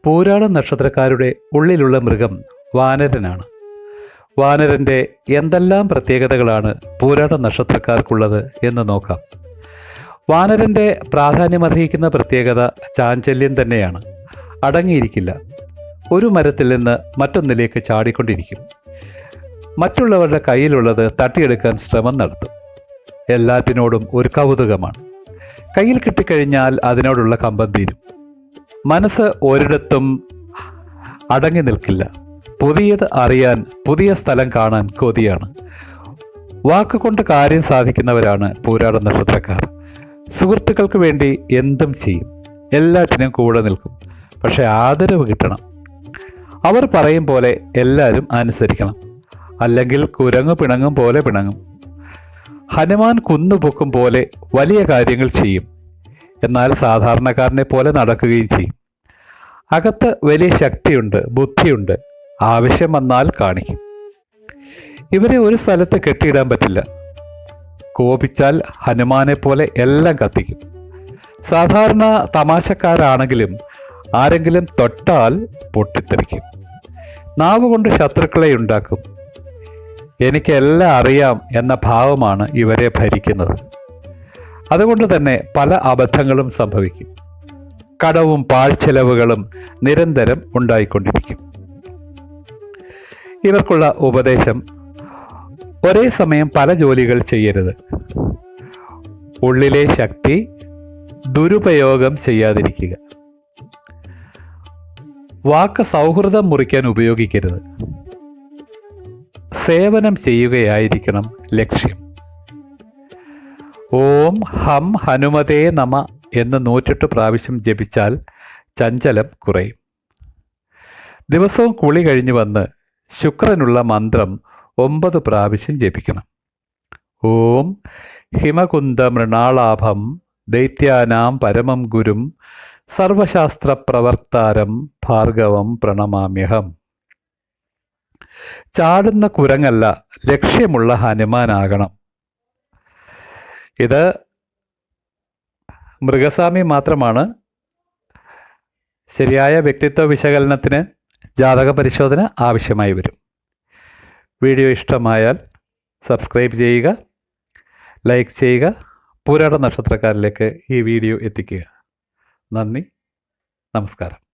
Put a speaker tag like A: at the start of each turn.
A: പൂരാട നക്ഷത്രക്കാരുടെ ഉള്ളിലുള്ള മൃഗം വാനരനാണ്. വാനരൻ്റെ എന്തെല്ലാം പ്രത്യേകതകളാണ് പൂരാട നക്ഷത്രക്കാർക്കുള്ളത് എന്ന് നോക്കാം. വാനരൻ്റെ പ്രാധാന്യമർഹിക്കുന്ന പ്രത്യേകത ചാഞ്ചല്യം തന്നെയാണ്. അടങ്ങിയിരിക്കില്ല. ഒരു മരത്തിൽ നിന്ന് മറ്റൊന്നിലേക്ക് ചാടിക്കൊണ്ടിരിക്കും. മറ്റുള്ളവരുടെ കയ്യിലുള്ളത് തട്ടിയെടുക്കാൻ ശ്രമം നടത്തും. എല്ലാറ്റിനോടും ഒരു കൗതുകമാണ്. കയ്യിൽ കിട്ടിക്കഴിഞ്ഞാൽ അതിനോടുള്ള കമ്പം തീരും. മനസ്സ് ഒരിടത്തും അടങ്ങി നിൽക്കില്ല. പുതിയത് അറിയാൻ, പുതിയ സ്ഥലം കാണാൻ കൊതിയാണ്. വാക്കുകൊണ്ട് കാര്യം സാധിക്കുന്നവരാണ് പൂരാട നക്ഷത്രക്കാർ. സുഹൃത്തുക്കൾക്ക് വേണ്ടി എന്തും ചെയ്യും. എല്ലാറ്റിനും കൂടെ നിൽക്കും. പക്ഷെ ആദരവ് കിട്ടണം. അവർ പറയും പോലെ എല്ലാവരും അനുസരിക്കണം. അല്ലെങ്കിൽ കുരങ്ങ് പിണങ്ങും പോലെ പിണങ്ങും. ഹനുമാൻ കുന്നുപൊക്കും പോലെ വലിയ കാര്യങ്ങൾ ചെയ്യും. എന്നാൽ സാധാരണക്കാരനെ പോലെ നടക്കുകയും ചെയ്യും. അകത്ത് വലിയ ശക്തിയുണ്ട്, ബുദ്ധിയുണ്ട്. ആവശ്യം വന്നാൽ കാണിക്കും. ഇവരെ ഒരു സ്ഥലത്ത് കെട്ടിയിടാൻ പറ്റില്ല. കോപിച്ചാൽ ഹനുമാനെ പോലെ എല്ലാം കത്തിക്കും. സാധാരണ തമാശക്കാരാണെങ്കിലും ആരെങ്കിലും തൊട്ടാൽ പൊട്ടിത്തെറിക്കും. നാവ് കൊണ്ട് ശത്രുക്കളെ ഉണ്ടാക്കും. എനിക്കെല്ലാം അറിയാം എന്ന ഭാവമാണ് ഇവരെ ഭരിക്കുന്നത്. അതുകൊണ്ട് തന്നെ പല അബദ്ധങ്ങളും സംഭവിക്കും. കടവും പാഴ്ചെലവുകളും നിരന്തരം ഉണ്ടായിക്കൊണ്ടിരിക്കും. ഇവർക്കുള്ള ഉപദേശം: ഒരേ സമയം പല ജോലികൾ ചെയ്യരുത്. ഉള്ളിലെ ശക്തി ദുരുപയോഗം ചെയ്യാതിരിക്കുക. വാക്ക് സൗഹൃദം മുറിക്കാൻ ഉപയോഗിക്കരുത്. സേവനം ചെയ്യുകയായിരിക്കണം ലക്ഷ്യം. ഓം ഹം ഹനുമതേ നമ എന്ന് 108 പ്രാവശ്യം ജപിച്ചാൽ ചഞ്ചലം കുറയും. ദിവസവും കുളി കഴിഞ്ഞു വന്ന് ശുക്രനുള്ള മന്ത്രം 9 പ്രാവശ്യം ജപിക്കണം. ഓം ഹിമകുന്ദ മൃണാളാഭം ദൈത്യാനാം പരമം ഗുരും സർവശാസ്ത്ര പ്രവർത്താരം ഭാർഗവം പ്രണമാമ്യഹം. ചാടുന്ന കുരങ്ങല്ല, ലക്ഷ്യമുള്ള ഹനുമാനാകണം. ഇത് മൃഗസ്വാമി മാത്രമാണ്. ശരിയായ വ്യക്തിത്വ വിശകലനത്തിന് ജാതക പരിശോധന ആവശ്യമായി വരും. വീഡിയോ ഇഷ്ടമായാൽ സബ്സ്ക്രൈബ് ചെയ്യുക, ലൈക്ക് ചെയ്യുക. പൂരാട നക്ഷത്രക്കാരിലേക്ക് ഈ വീഡിയോ എത്തിക്കുക. നന്ദി, നമസ്കാരം.